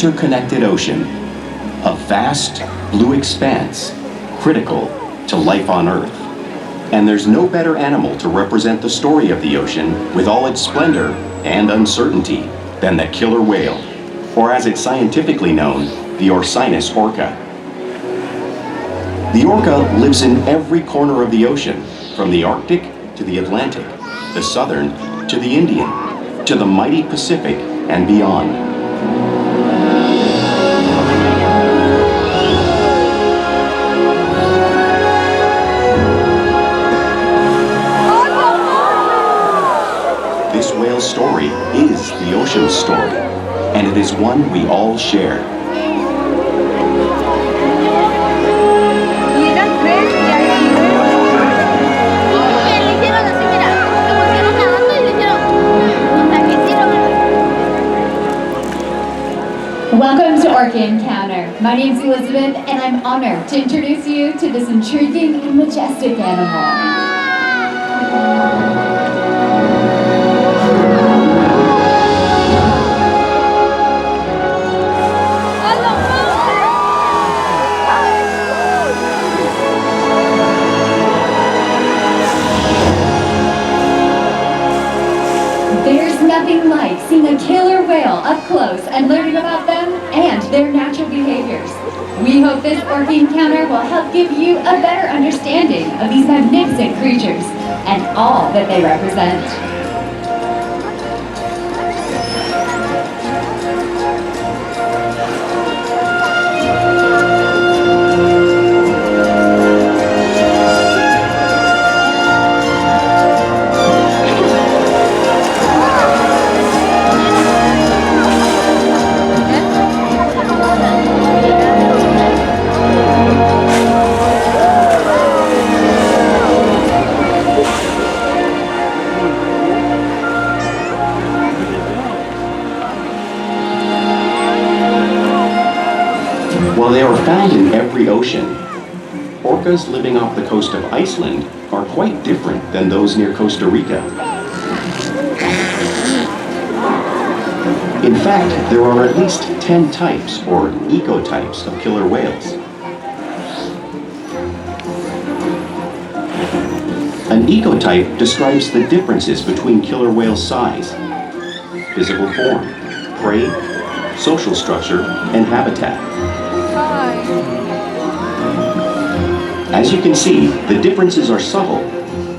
interconnected ocean, a vast blue expanse critical to life on Earth. And there's no better animal to represent the story of the ocean with all its splendor and uncertainty than the killer whale, or as it's scientifically known, the Orcinus orca. The orca lives in every corner of the ocean, from the Arctic to the Atlantic, the Southern to the Indian, to the mighty Pacific and beyond. This whale's story is the ocean's story, and it is one we all share. Welcome to Orca Encounter. My name is Elizabeth, and I'm honored to introduce you to this intriguing and majestic animal. There's nothing like seeing a killer whale up close and learning about them and their natural behaviors. We hope this Orca Encounter will help give you a better understanding of these magnificent creatures and all that they represent. While they are found in every ocean, orcas living off the coast of Iceland are quite different than those near Costa Rica. In fact, there are at least 10 types or ecotypes of killer whales. An ecotype describes the differences between killer whale size, physical form, prey, social structure, and habitat. As you can see, the differences are subtle,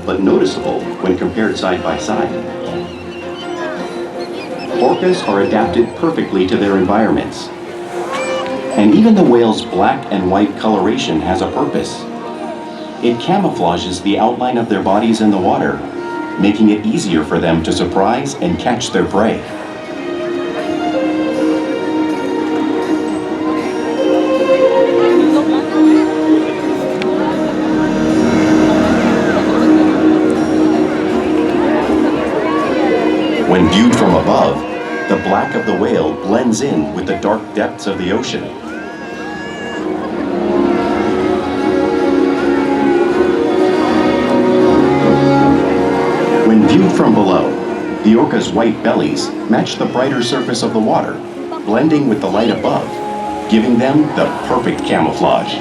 but noticeable when compared side by side. Orcas are adapted perfectly to their environments. And even the whale's black and white coloration has a purpose. It camouflages the outline of their bodies in the water, making it easier for them to surprise and catch their prey. When viewed from above, the black of the whale blends in with the dark depths of the ocean. When viewed from below, the orca's white bellies match the brighter surface of the water, blending with the light above, giving them the perfect camouflage.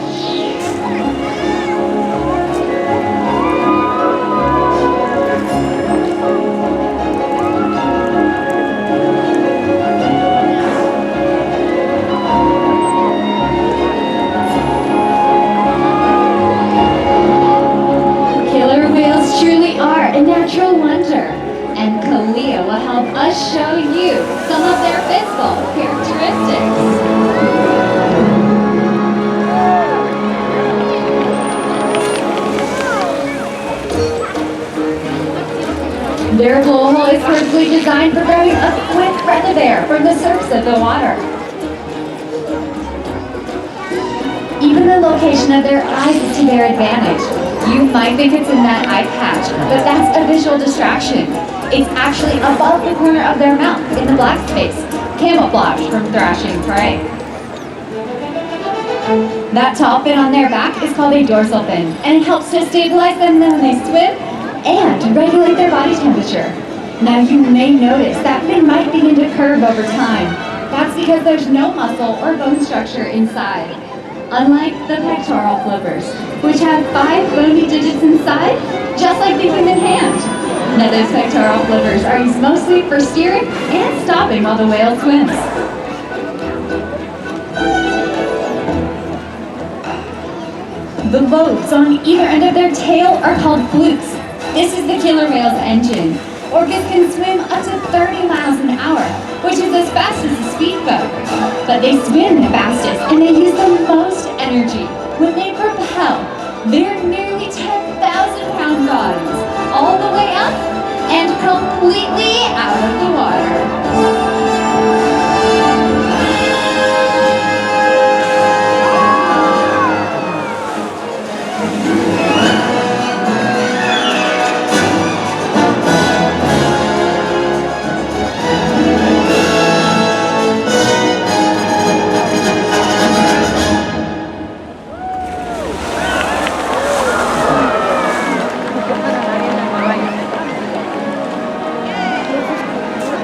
Natural wonder, and Kalia will help us show you some of their physical characteristics. Their blowhole is perfectly designed for grabbing a quick breath of air from the surface of the water. Even the location of their eyes is to their advantage. You might think it's in that eye patch, but that's a visual distraction. It's actually above the corner of their mouth in the black space, camouflage from thrashing prey. That tall fin on their back is called a dorsal fin, and it helps to stabilize them when they swim and regulate their body temperature. Now you may notice that fin might begin to curve over time. That's because there's no muscle or bone structure inside. Unlike the pectoral flippers, which have 5 bony digits inside, just like the human hand. Now those pectoral flippers are used mostly for steering and stopping while the whale swims. The lobes on either end of their tail are called flukes. This is the killer whale's engine. Orcas can swim up to 30 miles an hour, which is as fast as a speedboat. But they swim the fastest and they use the most energy when they propel their nearly 10,000-pound bodies all the way up and completely out of the water.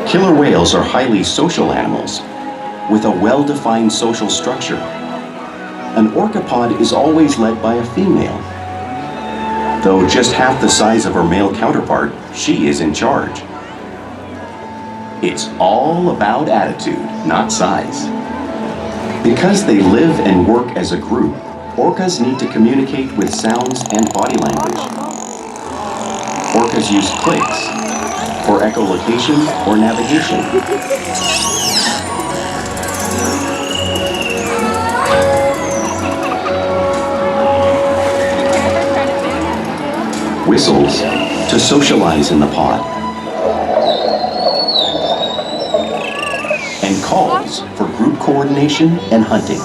Killer whales are highly social animals with a well-defined social structure. An orca pod is always led by a female. Though just half the size of her male counterpart, she is in charge. It's all about attitude, not size. Because they live and work as a group, orcas need to communicate with sounds and body language. Orcas use clicks for echolocation or navigation. Whistles to socialize in the pod. And calls for group coordination and hunting.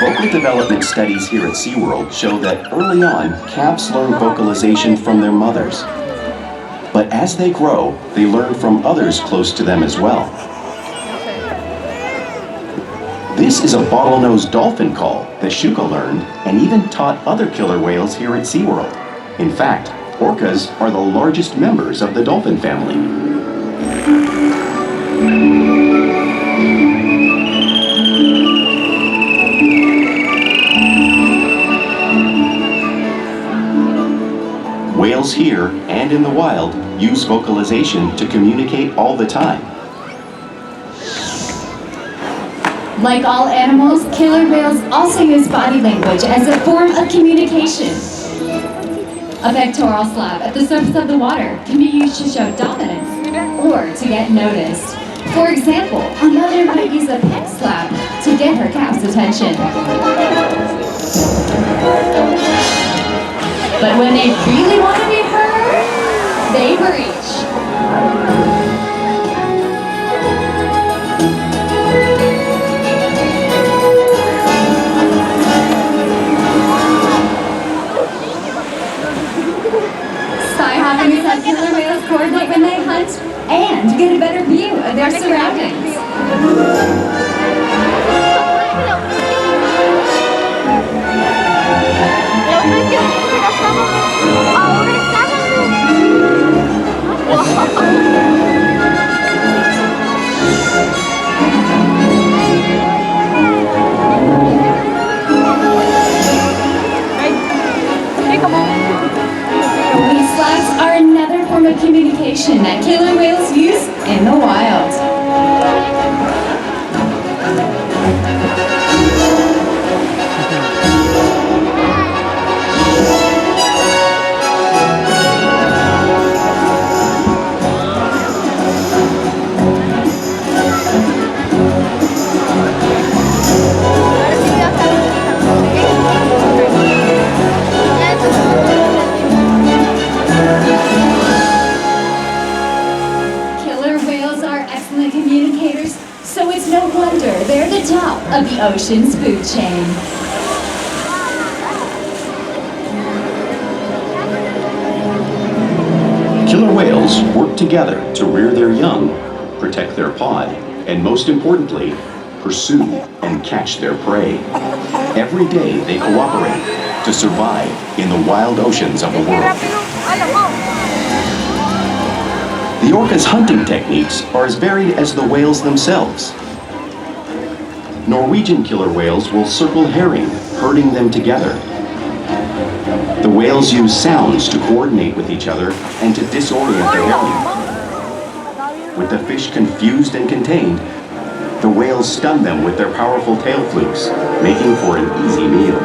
Vocal development studies here at SeaWorld show that early on, calves learn vocalization from their mothers. But as they grow, they learn from others close to them as well. This is a bottlenose dolphin call that Shouka learned and even taught other killer whales here at SeaWorld. In fact, orcas are the largest members of the dolphin family. Whales here and in the wild use vocalization to communicate all the time. Like all animals, killer whales also use body language as a form of communication. A pectoral slap at the surface of the water can be used to show dominance or to get noticed. For example, a mother might use a pet slap to get her calf's attention. But when they really want to be heard, they breach. Spyhopping is how killer whales coordinate when they hunt and get a better view of their surroundings. These slaps are another form of communication that killer whales use in the wild. So it's no wonder they're the top of the ocean's food chain. Killer whales work together to rear their young, protect their pod, and most importantly, pursue, and catch their prey. Every day they cooperate to survive in the wild oceans of the world. The orca's hunting techniques are as varied as the whales themselves. Norwegian killer whales will circle herring, herding them together. The whales use sounds to coordinate with each other and to disorient the herring. With the fish confused and contained, the whales stun them with their powerful tail flukes, making for an easy meal.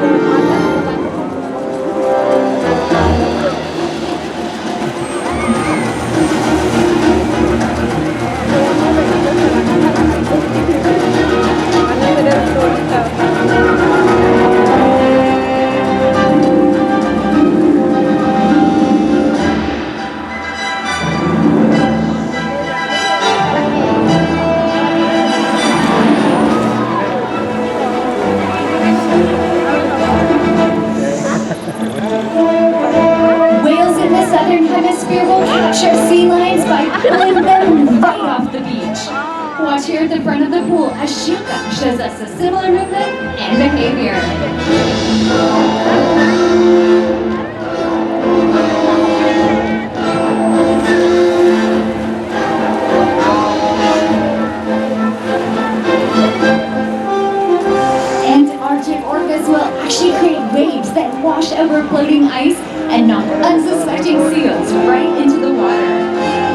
Watch here at the front of the pool as Shouka shows us a similar movement and behavior. Antarctic orcas will actually create waves that wash over floating ice and knock unsuspecting seals right into the water.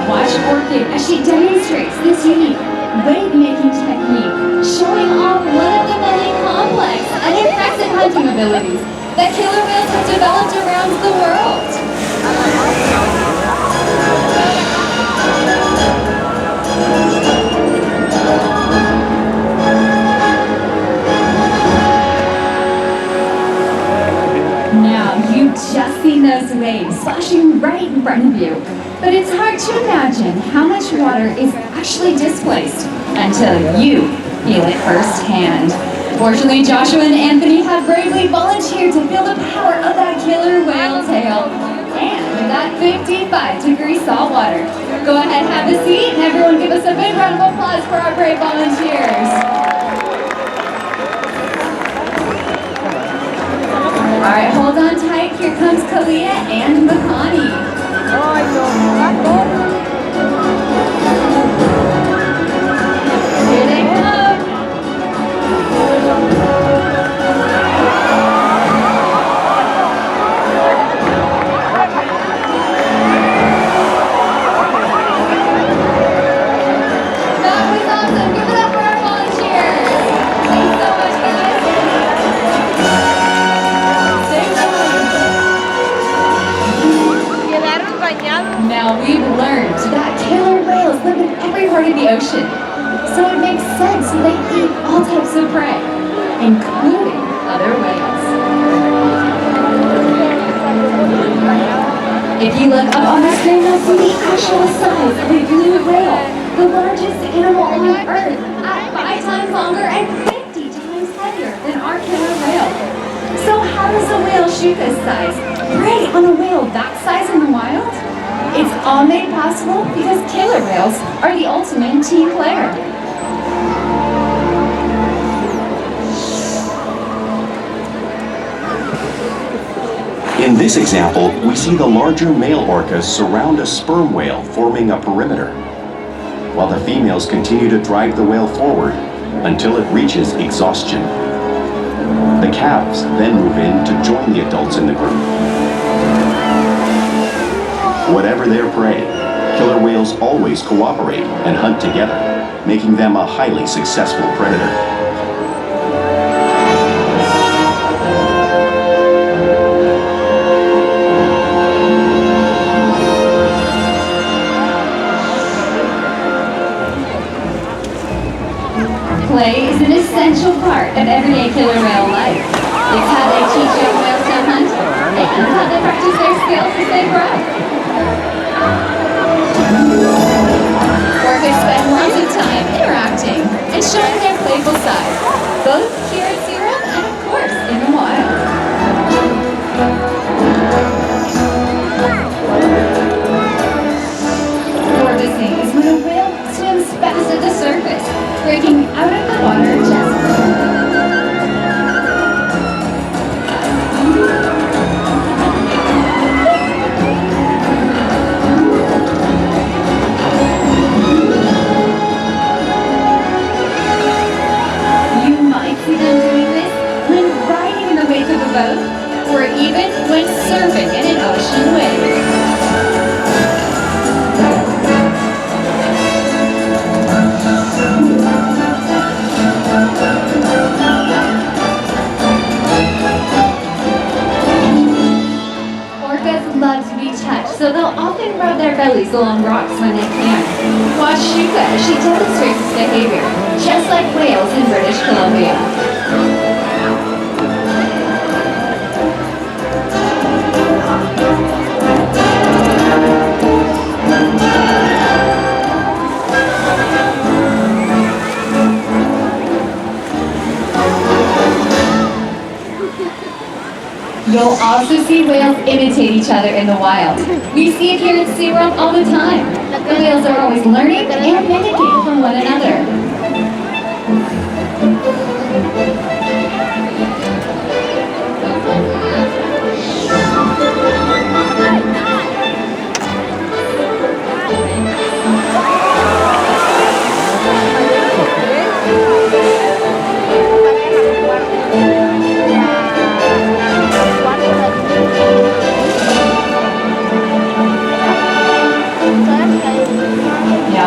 Watch Orkid as she demonstrates this unique wave-making technique, showing off one of the many complex and impressive hunting abilities that killer whales have developed around the world. Now, you've just seen those waves splashing right in front of you. But it's hard to imagine how much water is actually displaced until you feel it firsthand. Fortunately, Joshua and Anthony have bravely volunteered to feel the power of that killer whale tail and that 55-degree salt water. Go ahead, have a seat, and everyone give us a big round of applause for our brave volunteers. All right, hold on tight. Here comes Kalia and Makani. Here they come. That was awesome. Give it up for our volunteers. Thanks so much, guys. Now we've learned that killer whales live in every part of the ocean, so it makes sense they eat all types of prey, including other whales. If you look up on the screen, you'll see the actual size of a blue whale, the largest animal on Earth, at 5 times longer and 50 times heavier than our killer whale. So how does a whale Shouka's size prey on a whale that size in the wild? It's all made possible because killer whales are the ultimate team player. In this example, we see the larger male orcas surround a sperm whale, forming a perimeter, while the females continue to drive the whale forward until it reaches exhaustion. The calves then move in to join the adults in the group. Whatever their prey, killer whales always cooperate and hunt together, making them a highly successful predator. Play is an essential part of everyday killer whale life. It's how they teach young whales to hunt and how they practice their skills as they grow. Orcas spend lots of time interacting and showing their playful side, both here at SeaWorld and of course in the wild. Porpoising is when a whale swims fast at the surface, breaking out of the water touch, so they'll often rub their bellies along rocks when they can. Watch Shouka as she demonstrates this behavior, just like whales in British Columbia. You'll also see whales imitate each other in the wild. We see it here at SeaWorld all the time. The whales are always learning and mimicking from one another.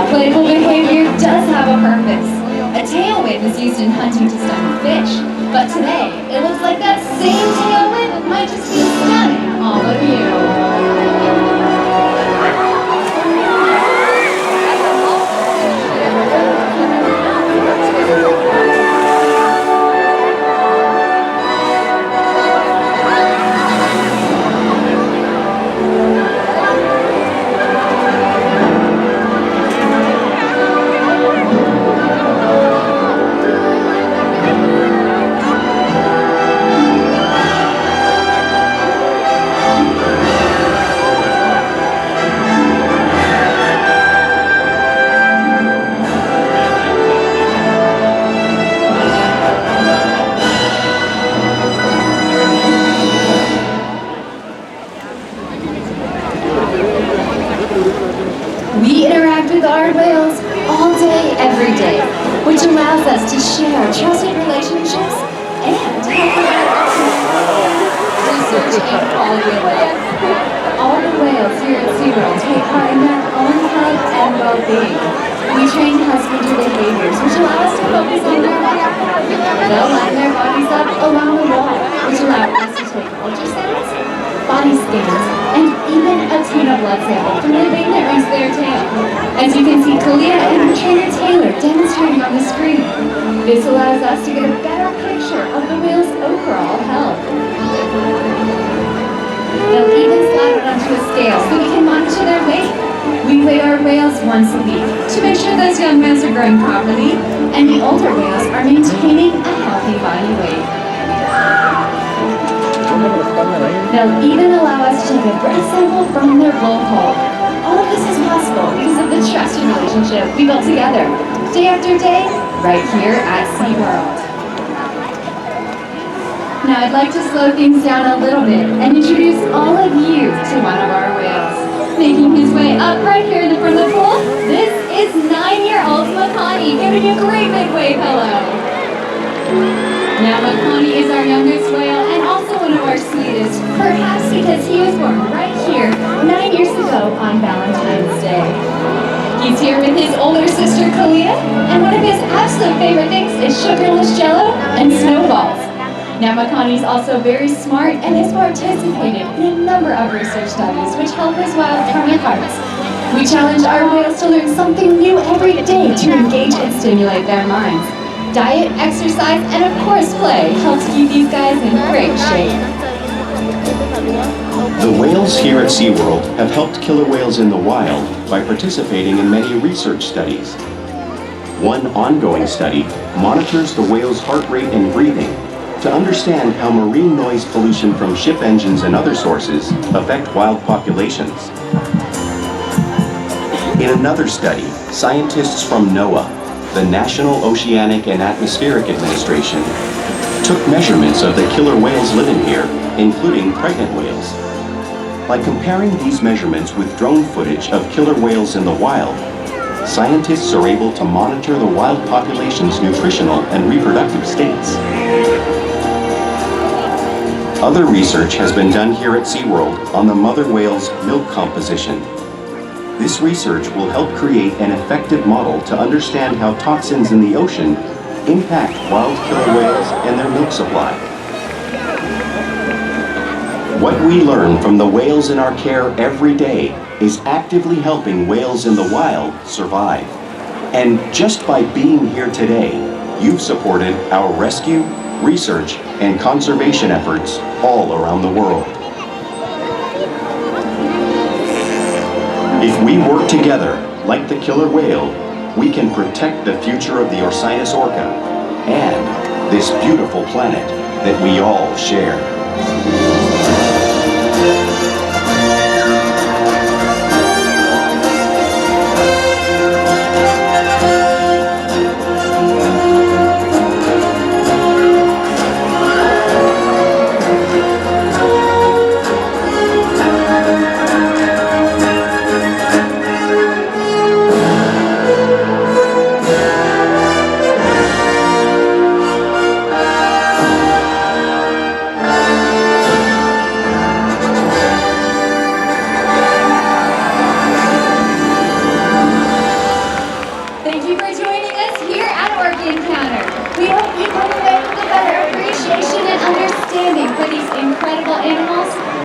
Playful behavior does have a purpose. A tailwind is used in hunting to stun fish, but today it looks like that same tailwind might just be stunning all of you. We interact with our whales all day, every day, which allows us to share trusted relationships and help research and quality of life. All the whales here at SeaWorld take part in their own health and well-being. We train husbandry behaviors, which allow us to focus on their health. They'll line their bodies up around the wall, which allows us to take ultrasounds, body scans, and even obtain a blood sample from the thing that runs their tail. As you can see Kalia and her trainer Taylor demonstrating on the screen. This allows us to get a better picture of the whale's overall health. They'll even slide it onto a scale so we can monitor their weight. We weigh our whales once a week to make sure those young whales are growing properly and the older whales are maintaining a healthy body weight. They'll even allow us to take a breath sample from their blowhole. All of this is possible because of the trusted relationship we built together, day after day, right here at SeaWorld. Now I'd like to slow things down a little bit and introduce all of you to one of our whales. Making his way up right here in the front of the pool, this is 9-year-old Makani, giving you a great big wave hello. Now Makani is our youngest whale and also one of our sweetest, perhaps because he was born right here 9 years ago on Valentine's Day. He's here with his older sister Kalia, and one of his absolute favorite things is sugarless jello and snowballs. Now Makani's also very smart and has participated in a number of research studies which help his wild counterparts. We challenge our whales to learn something new every day to engage and stimulate their minds. Diet, exercise, and of course play helps keep these guys in great shape. The whales here at SeaWorld have helped killer whales in the wild by participating in many research studies. One ongoing study monitors the whale's heart rate and breathing to understand how marine noise pollution from ship engines and other sources affect wild populations. In another study, scientists from NOAA, the National Oceanic and Atmospheric Administration, took measurements of the killer whales living here, including pregnant whales. By comparing these measurements with drone footage of killer whales in the wild, scientists are able to monitor the wild population's nutritional and reproductive states. Other research has been done here at SeaWorld on the mother whale's milk composition. This research will help create an effective model to understand how toxins in the ocean impact wild killer whales and their milk supply. What we learn from the whales in our care every day is actively helping whales in the wild survive. And just by being here today, you've supported our rescue, research, and conservation efforts all around the world. If we work together, like the killer whale, we can protect the future of the Orcinus orca and this beautiful planet that we all share. Thank you for joining us here at Orchid Counter. We hope you come away with a better appreciation and understanding for these incredible animals